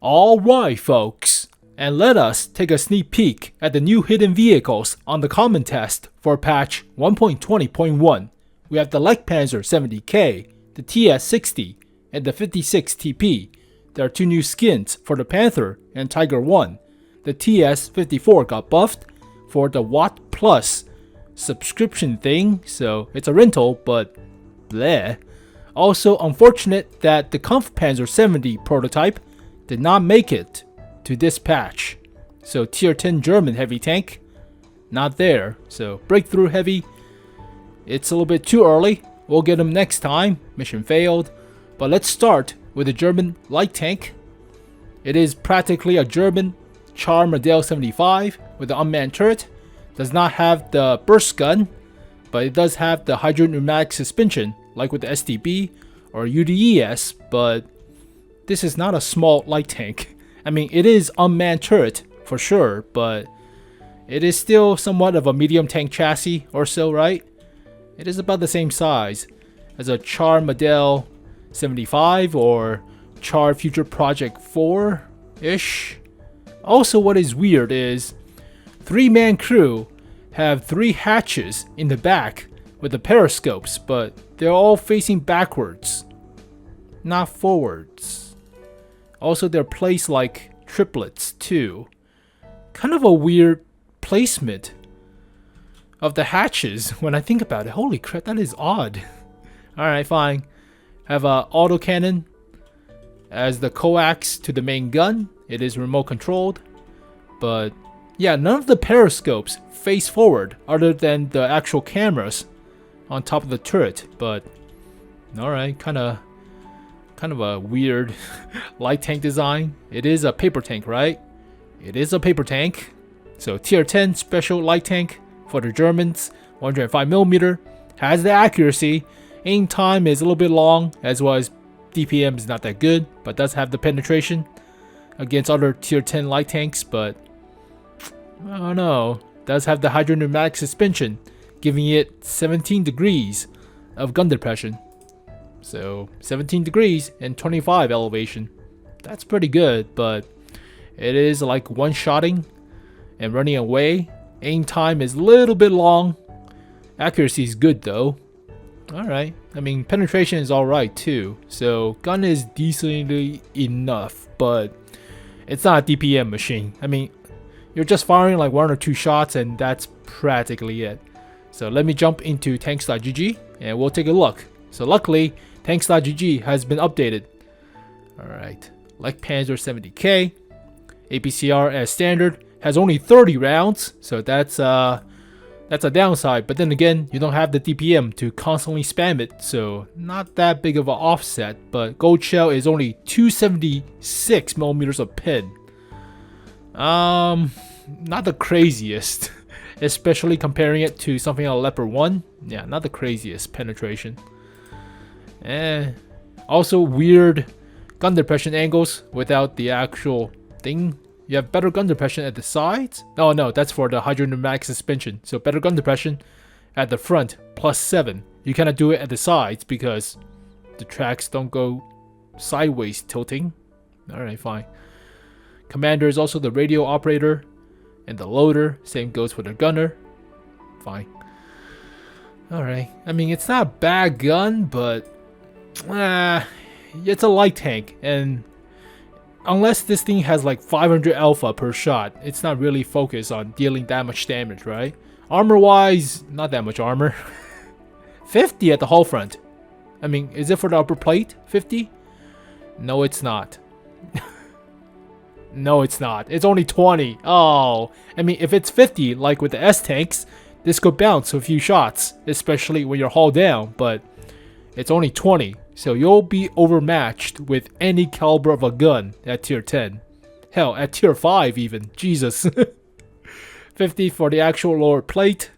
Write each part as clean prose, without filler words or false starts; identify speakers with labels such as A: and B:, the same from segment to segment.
A: Alright folks, and let us take a sneak peek at the new hidden vehicles on the common test for patch 1.20.1. We have the 𝙃𝙤𝙙𝙙𝙚 K, the TS-60, and the 56 TP. There are two new skins for the Panther and Tiger I. The TS-54 got buffed for the Watt Plus subscription thing, so it's a rental, but bleh. Also unfortunate that the Kampfgruppe prototype did not make it to this patch. So tier 10 German heavy tank, not there. So breakthrough heavy, it's a little bit too early. We'll get him next time. Mission failed. But let's start with the German light tank. It is practically a German 𝙎𝙮𝙮𝙮𝙯 with an unmanned turret. Does not have the burst gun, but it does have the hydropneumatic suspension, like with the STB or UDES, but this is not a small light tank. I mean, it is unmanned turret for sure, but it is still somewhat of a medium tank chassis or so, right? It is about the same size as a 𝙎𝙮𝙮𝙯 or 𝙎 Future Project 4-ish. Also, what is weird is 3-man crew have 3 hatches in the back with the periscopes, but they're all facing backwards, not forwards. Also, they're placed like triplets too. Kind of a weird placement of the hatches when I think about it. Holy crap, that is odd. Alright, fine. Have a autocannon as the coax to the main gun. It is remote controlled. But yeah, none of the periscopes face forward other than the actual cameras on top of the turret. But alright, kind of a weird light tank design. It is a paper tank, right? It is a paper tank. So tier 10 special light tank for the Germans. 105mm. Has the accuracy. Aim time is a little bit long, as well as DPM is not that good, but does have the penetration against other tier 10 light tanks. But I don't know. Does have the hydropneumatic suspension, giving it 17 degrees of gun depression. So 17 degrees and 25 elevation. That's pretty good, but it is like one-shotting and running away. Aim time is a little bit long. Accuracy is good though. Alright, I mean penetration is alright too. So gun is decently enough, but it's not a DPM machine. I mean, you're just firing like 1 or 2 shots and that's practically it. So let me jump into tanks.gg and we'll take a look. So luckily, tanks.gg has been updated. Alright, 𝙃𝙤𝙙𝙪 K. APCR as standard has only 30 rounds, so that's a downside. But then again, you don't have the DPM to constantly spam it, so not that big of an offset. But gold shell is only 276mm of pin. Not the craziest, especially comparing it to something like Leopard 1. Yeah, not the craziest penetration. Also weird gun depression angles without the actual thing. You have better gun depression at the sides. Oh no, that's for the hydropneumatic suspension. So better gun depression at the front, +7. You cannot do it at the sides because the tracks don't go sideways tilting. Alright, fine. Commander is also the radio operator and the loader. Same goes for the gunner. Fine. Alright. I mean, it's not a bad gun, but it's a light tank, and unless this thing has like 500 alpha per shot, it's not really focused on dealing that much damage, right? Armor wise, not that much armor. 50 at the hull front. I mean, is it for the upper plate? 50? No, it's not. No, it's not. It's only 20. Oh, I mean, if it's 50, like with the S tanks, this could bounce a few shots, especially when you're hull down, but it's only 20. So you'll be overmatched with any caliber of a gun at tier 10. Hell, at tier 5 even. Jesus. 50 for the actual lower plate.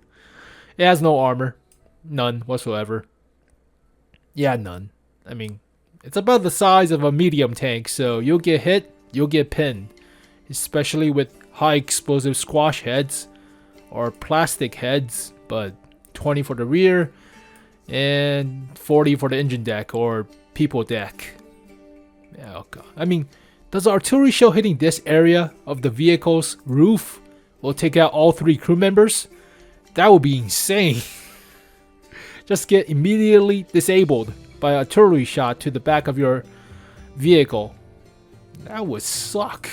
A: It has no armor. None whatsoever. Yeah, none. I mean, it's about the size of a medium tank, so you'll get hit, you'll get pinned. Especially with high explosive squash heads or plastic heads, but 20 for the rear and 40 for the engine deck or people deck. Oh god. I mean, Does an artillery shell hitting this area of the vehicle's roof will take out all 3 crew members? That would be insane. Just get immediately disabled by an artillery shot to the back of your vehicle. That would suck.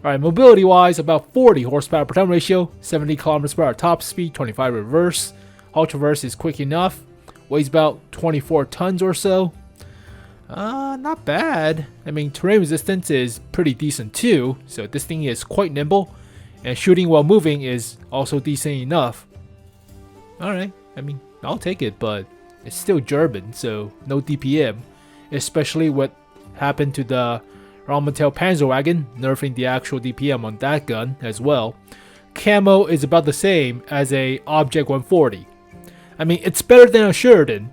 A: Alright, mobility wise, about 40 horsepower per ton ratio, 70 kilometers per hour top speed, 25 reverse. Hull traverse is quick enough. Weighs about 24 tons or so. Not bad. I mean, terrain resistance is pretty decent too, so this thing is quite nimble. And shooting while moving is also decent enough. Alright, I mean, I'll take it, but it's still German, so no DPM. Especially what happened to the Rheinmetall Panzerwagen, nerfing the actual DPM on that gun as well. Camo is about the same as a Object 140. I mean, it's better than a 𝙎𝙮𝙮𝙚.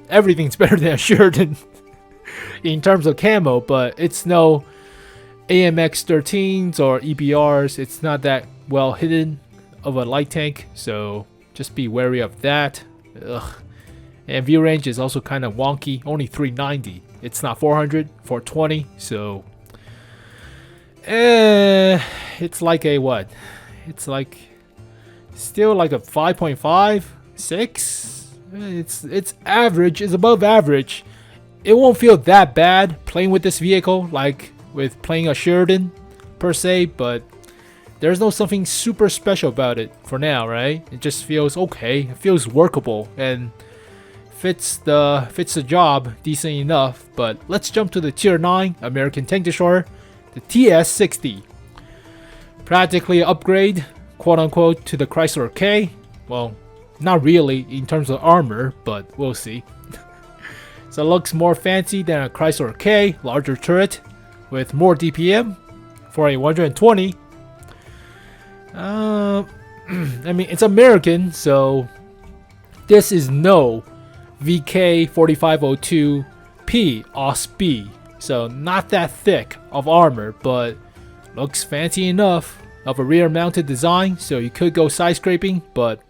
A: Everything's better than a 𝙎𝙮𝙮 in terms of camo, but it's no AMX 13s or EBRs. It's not that well hidden of a light tank, so just be wary of that. Ugh. And view range is also kind of wonky, only 390. It's not 400, 420, so it's like a what? It's like still like a 5.5, 6. It's average, it's above average. It won't feel that bad playing with this vehicle like with playing a 𝙎𝙮𝙮𝙮 per se, but there's no something super special about it for now, right? It just feels okay, it feels workable and fits the job decent enough. But let's jump to the tier 9 American tank destroyer, the TS-60. Practically an upgrade, quote unquote, to the Chrysler K. Well, not really in terms of armor, but we'll see. So it looks more fancy than a Chrysler K, larger turret with more DPM for a 120. I mean, it's American, so this is no 𝙃𝙤𝙗𝙗𝙏 OS-B, so not that thick of armor, but looks fancy enough of a rear mounted design, so you could go side scraping, but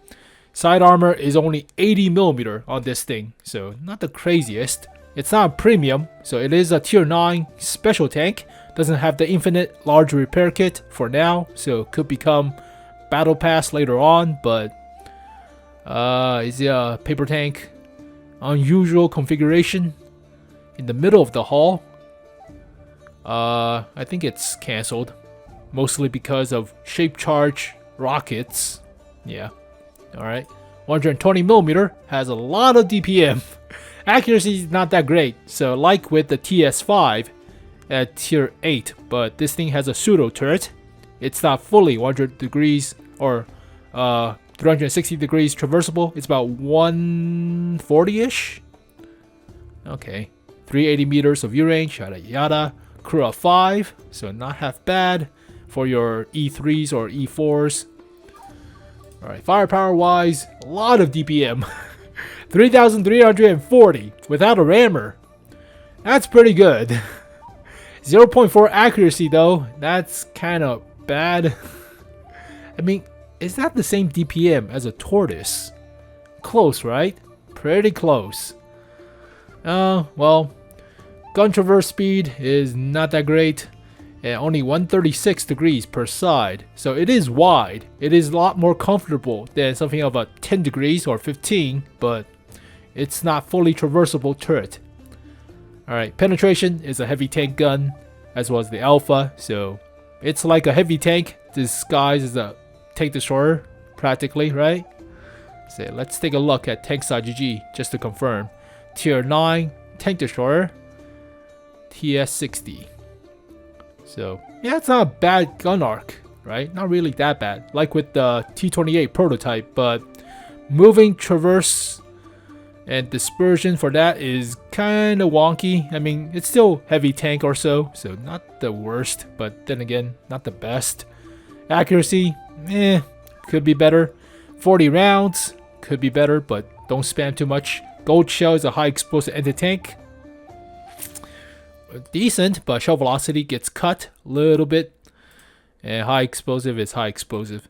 A: side armor is only 80mm on this thing, so not the craziest. It's not a premium, so it is a tier 9 special tank. Doesn't have the infinite large repair kit for now, so it could become battle pass later on, but is it a paper tank? Unusual configuration in the middle of the hull. I think it's cancelled, mostly because of shape charge rockets. Yeah, alright. 120mm has a lot of DPM. Accuracy is not that great, so like with the TS5 at tier 8, but this thing has a pseudo turret. It's not fully 100 degrees or 360 degrees traversable. It's about 140-ish. Okay, 380 meters of view range, yada yada. Crew of 5, so not half bad for your E3s or E4s. Alright, firepower wise, a lot of DPM. 3,340 without a rammer. That's pretty good. 0.4 accuracy though, that's kind of bad. I mean, is that the same DPM as a tortoise? Close, right? Pretty close. Well, gun traverse speed is not that great. And only 136 degrees per side. So it is wide. It is a lot more comfortable than something of a 10 degrees or 15, but it's not fully traversable turret. Alright, penetration is a heavy tank gun, as well as the Alpha, so it's like a heavy tank disguised as a tank destroyer, practically, right? So let's take a look at tanks.gg just to confirm. Tier 9 tank destroyer, TS-60. So yeah, it's not a bad gun arc, right? Not really that bad, like with the T-28 prototype, but moving, traverse, and dispersion for that is kind of wonky. I mean, it's still heavy tank or so not the worst, but then again, not the best. Accuracy, could be better. 40 rounds, could be better, but don't spam too much. Gold shell is a high explosive anti-tank. Decent, but shell velocity gets cut a little bit. And high explosive is high explosive.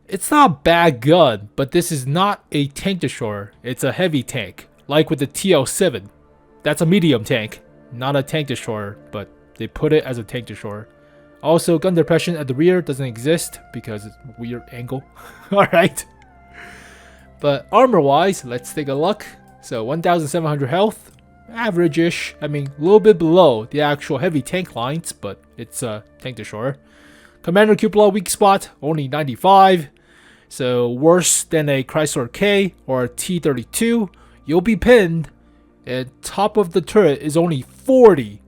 A: It's not a bad gun, but this is not a tank destroyer. It's a heavy tank, like with the TL7. That's a medium tank, not a tank destroyer, but they put it as a tank destroyer. Also, gun depression at the rear doesn't exist because it's a weird angle. Alright. But armor-wise, let's take a look. So 1,700 health. Average-ish. I mean, a little bit below the actual heavy tank lines, but it's a tank destroyer. Commander cupola weak spot, only 95. So worse than a Chrysler K or a T-32. You'll be pinned. And top of the turret is only 40.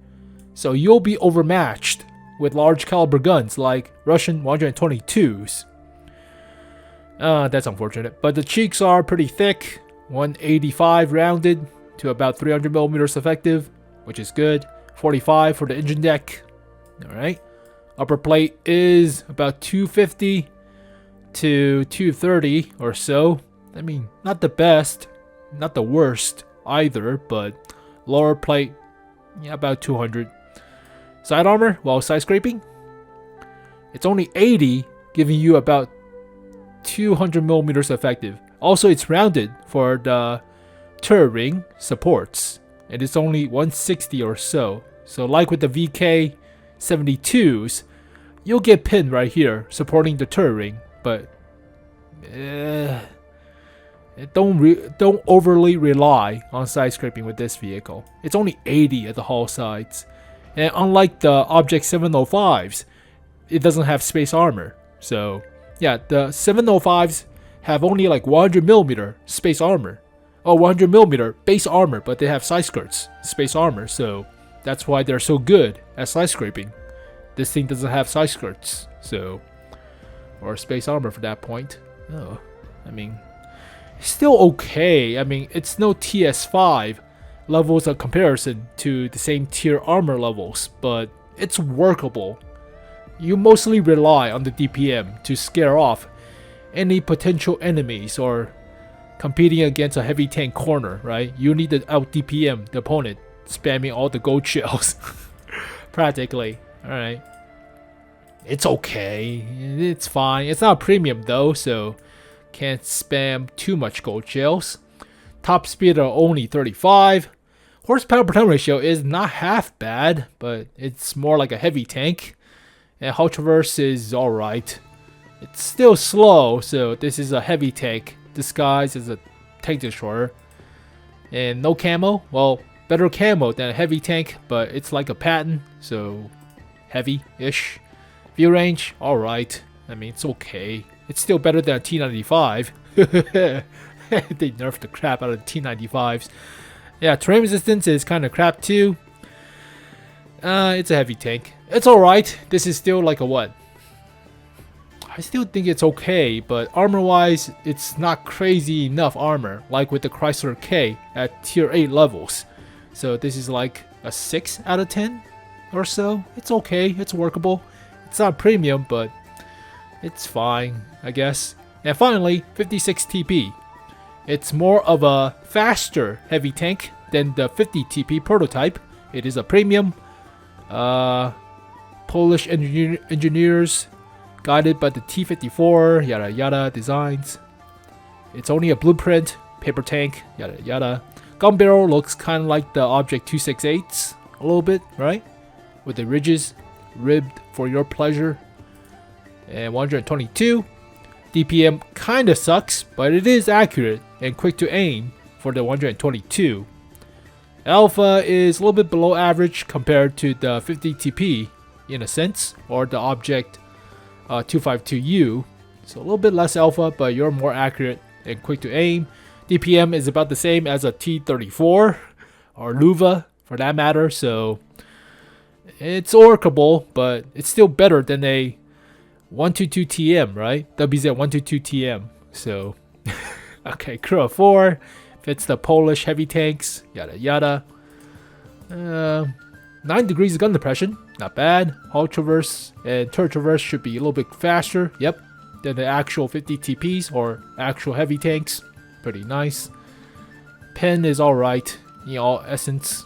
A: So you'll be overmatched with large caliber guns like Russian 122s. That's unfortunate. But the cheeks are pretty thick. 185 rounded to about 300 millimeters effective, which is good. 45 for the engine deck. Alright. Upper plate is about 250 to 230 or so. I mean, not the best, not the worst either, but lower plate, yeah, about 200. Side armor, while side scraping, it's only 80, giving you about 200 millimeters effective. Also, it's rounded for the turret ring supports, and it's only 160 or so. So like with the VK-72s, you'll get pinned right here supporting the turret ring, but don't overly rely on side scraping with this vehicle. It's only 80 at the hull sides. And unlike the Object 705s, it doesn't have space armor. So, yeah, the 705s have only like 100mm space armor. Or 100mm base armor, but they have side skirts, space armor. So, that's why they're so good at side scraping. This thing doesn't have side skirts, so, or space armor for that point. Oh, I mean, it's still okay. I mean, it's no TS5 levels of comparison to the same tier armor levels, but it's workable. You mostly rely on the DPM to scare off any potential enemies or competing against a heavy tank corner, right? You need to out DPM the opponent, spamming all the gold shells. Practically. Alright. It's okay. It's fine. It's not premium though, so can't spam too much gold shells. Top speed are only 35. Horsepower per ton ratio is not half bad, but it's more like a heavy tank. And hull traverse is alright. It's still slow, so this is a heavy tank disguised as a tank destroyer. And no camo, well, better camo than a heavy tank, but it's like a patent, so heavy-ish. View range, alright. I mean, it's okay. It's still better than a T95. They nerfed the crap out of the T95s. Yeah, terrain resistance is kind of crap too. It's a heavy tank. It's alright. This is still like a what? I still think it's okay, but armor-wise, it's not crazy enough armor, like with the Chrysler K at tier 8 levels. So this is like a 6 out of 10 or so. It's okay. It's workable. It's not premium, but it's fine, I guess. And finally, 56 TP. It's more of a faster heavy tank than the 50 TP prototype. It is a premium. Polish engineers guided by the T-54 yada yada designs. It's only a blueprint, paper tank, yada yada. Gun barrel looks kind of like the Object 268s a little bit, right? With the ridges ribbed for your pleasure. And 122. DPM kinda sucks, but it is accurate and quick to aim for the 122. Alpha is a little bit below average compared to the 50 TP in a sense, or the Object 252U. So a little bit less alpha, but you're more accurate and quick to aim. DPM is about the same as a T-34 or Luva for that matter, so it's workable, but it's still better than a 122 TM, right? WZ122 TM. So, okay, Crew of 4 fits the Polish heavy tanks, yada yada. 9 degrees of gun depression, not bad. Hull traverse and turret traverse should be a little bit faster, yep, than the actual 50 TPs or actual heavy tanks. Pretty nice. Pen is alright, in all essence.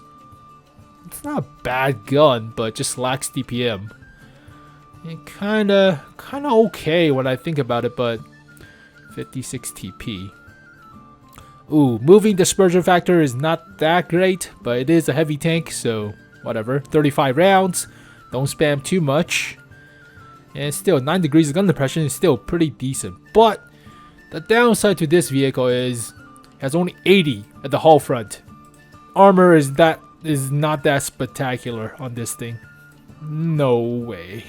A: It's not a bad gun, but just lacks DPM. And kinda okay when I think about it, but 56 TP. Ooh, moving dispersion factor is not that great, but it is a heavy tank, so whatever. 35 rounds. Don't spam too much. And still, 9 degrees of gun depression is still pretty decent. But the downside to this vehicle is it has only 80 at the hull front. Armor is not that spectacular on this thing. No way.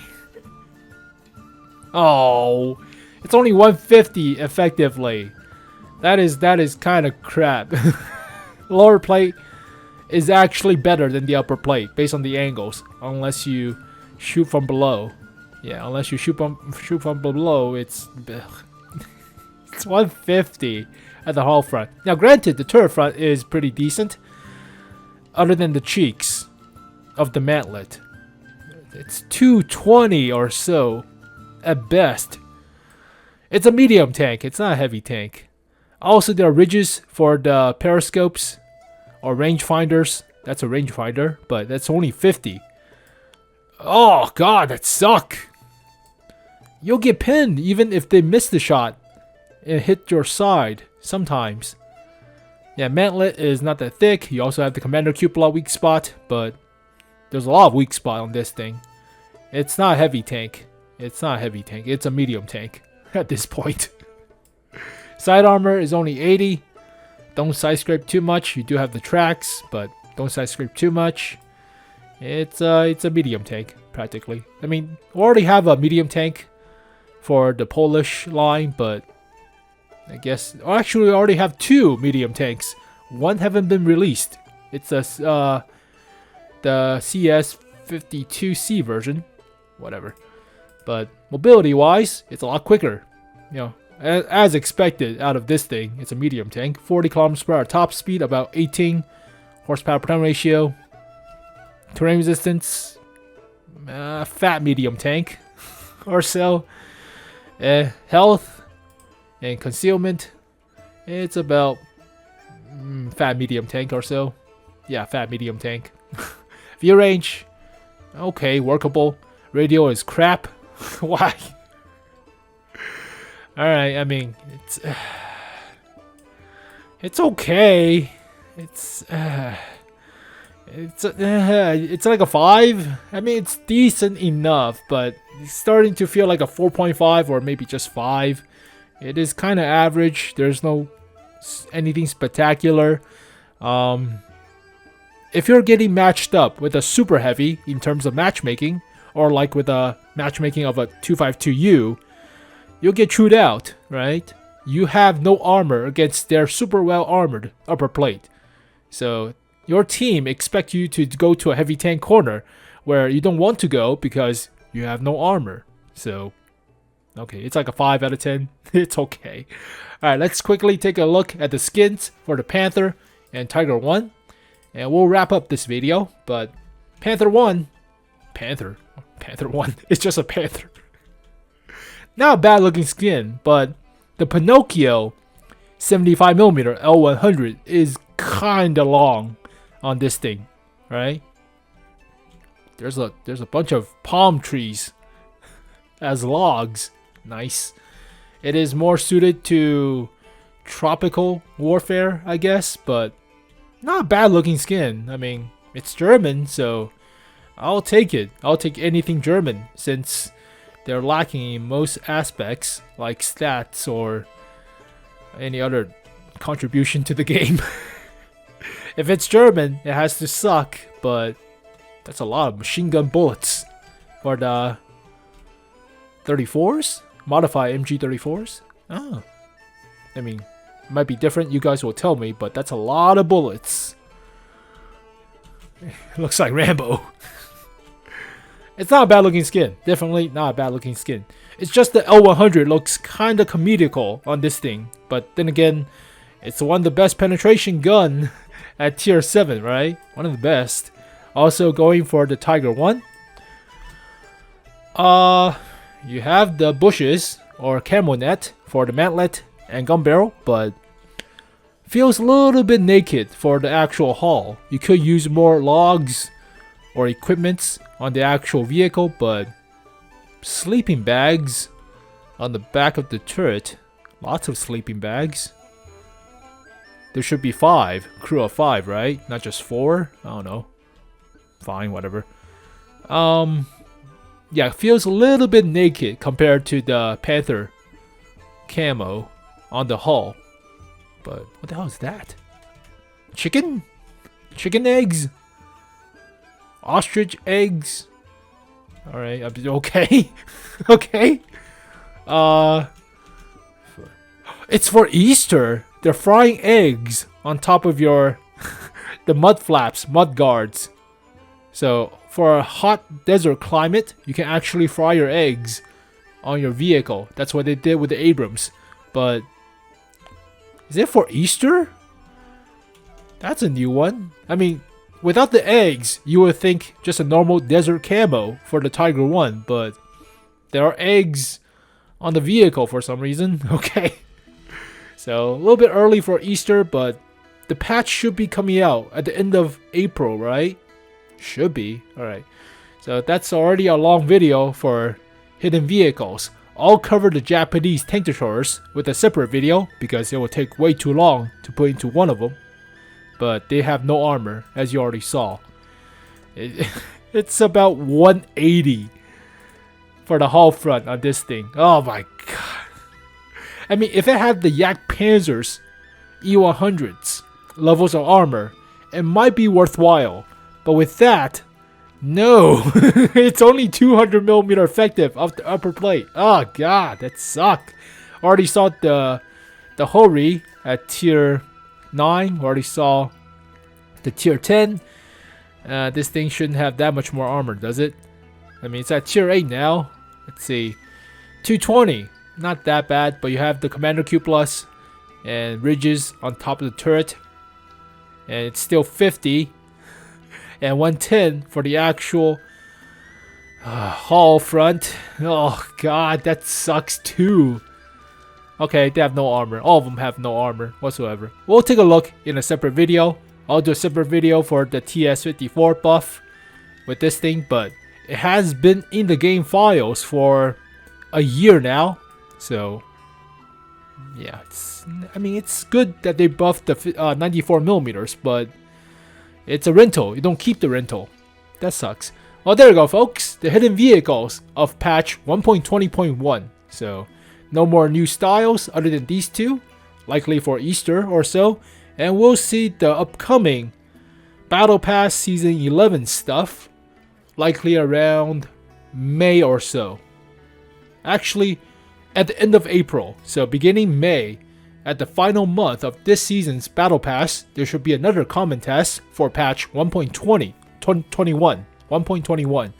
A: Oh, it's only 150 effectively. That is kind of crap. Lower plate is actually better than the upper plate based on the angles, unless you shoot from below. Yeah, unless you shoot from below, it's 150 at the hull front. Now, granted, the turret front is pretty decent, other than the cheeks of the mantlet. It's 220 or so at best. It's a medium tank. It's not a heavy tank. Also, there are ridges for the periscopes or rangefinders. That's a rangefinder, but that's only 50. Oh god, that suck. You'll get pinned even if they miss the shot and hit your side sometimes. Yeah, mantlet is not that thick. You also have the commander cupola weak spot, but there's a lot of weak spot on this thing. It's not a heavy tank. It's not a heavy tank. It's a medium tank at this point. Side armor is only 80. Don't side scrape too much. You do have the tracks, but don't side scrape too much. It's a medium tank practically. I mean, we already have a medium tank for the Polish line, but I guess actually we already have 2 medium tanks. One haven't been released. It's the CS-52C version, whatever. But mobility wise, it's a lot quicker. You know, as expected out of this thing. It's a medium tank. 40 kilometers per hour top speed, about 18 horsepower per ton ratio. Terrain resistance, fat medium tank or so. Health and concealment, it's about fat medium tank or so. Yeah, fat medium tank. View range, okay, workable. Radio is crap. Why? Alright, I mean, it's okay. It's like a 5. I mean, it's decent enough, but it's starting to feel like a 4.5 or maybe just 5. It is kind of average. There's no anything spectacular. If you're getting matched up with a super heavy in terms of matchmaking, or like with a matchmaking of a 252U, you'll get chewed out, right? You have no armor against their super well armored upper plate. So your team expects you to go to a heavy tank corner where you don't want to go because you have no armor. So, okay, it's like a 5 out of 10. It's okay. Alright, let's quickly take a look at the skins for the Panther and Tiger I. And we'll wrap up this video. But Panther I, it's just a Panther. Not a bad looking skin, but the Pinocchio 75mm L100 is kinda long on this thing, right? There's a bunch of palm trees as logs. Nice. It is more suited to tropical warfare, I guess, but not a bad looking skin. I mean, it's German, so I'll take it. I'll take anything German since they're lacking in most aspects like stats or any other contribution to the game. If it's German, it has to suck, but that's a lot of machine gun bullets for the 34s? Modified MG34s? Oh. I mean, it might be different, you guys will tell me, but that's a lot of bullets. Looks like Rambo. It's not a bad looking skin. Definitely not a bad looking skin. It's just the L100 looks kinda comedical on this thing. But then again, it's one of the best penetration gun at tier 7, right? One of the best. Also going for the Tiger I. You have the bushes or camo net for the mantlet and gun barrel, but feels a little bit naked for the actual haul. You could use more logs or equipments on the actual vehicle, but sleeping bags on the back of the turret. Lots of sleeping bags. There should be 5. Crew of 5, right? Not just 4? I don't know. fine, whatever. Yeah, it feels a little bit naked compared to the Panther camo on the hull. But what the hell is that? Chicken? Chicken eggs? Ostrich eggs? Alright, okay. Okay. It's for Easter. They're frying eggs on top of your the mud flaps, mud guards. So for a hot desert climate, you can actually fry your eggs on your vehicle. That's what they did with the Abrams. But is it for Easter? That's a new one. I mean, without the eggs, you would think just a normal desert camo for the Tiger I, but there are eggs on the vehicle for some reason. Okay. So a little bit early for Easter, but the patch should be coming out at the end of April, right? Should be. Alright. So that's already a long video for hidden vehicles. I'll cover the Japanese tank destroyers with a separate video because it will take way too long to put into one of them. But they have no armor, as you already saw. It's about 180 for the hull front on this thing. Oh my god. I mean, if it had the 𝙎𝙮𝙻𝙙𝙙𝙚𝙨 E100s levels of armor, it might be worthwhile. But with that, no. It's only 200mm effective off the upper plate. Oh god, that sucked. Already saw the 𝙎𝙮𝙮𝙮 at tier 9. Already saw the tier 10. This thing shouldn't have that much more armor, does it? I mean, it's at tier 8 now. Let's see. 220. Not that bad, but you have the Commander Q Plus and ridges on top of the turret. And it's still 50. And 110 for the actual hull front. Oh god, that sucks too. Okay, they have no armor. All of them have no armor whatsoever. We'll take a look in a separate video. I'll do a separate video for the TS-54 buff with this thing, but it has been in the game files for a year now. So yeah, I mean, it's good that they buffed the 94mm, but it's a rental. You don't keep the rental. That sucks. Well, there you go, folks. The hidden vehicles of patch 1.20.1. So no more new styles other than these two, likely for Easter or so. And we'll see the upcoming Battle Pass Season 11 stuff, likely around May or so. Actually, at the end of April, so beginning May, at the final month of this season's Battle Pass, there should be another common test for patch 1.21,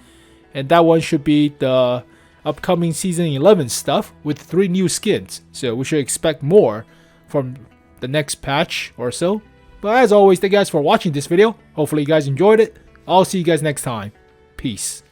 A: and that one should be the upcoming Season 11 stuff with 3 new skins, so we should expect more from the next patch or so. But as always, thank you guys for watching this video. Hopefully you guys enjoyed it. I'll see you guys next time. Peace.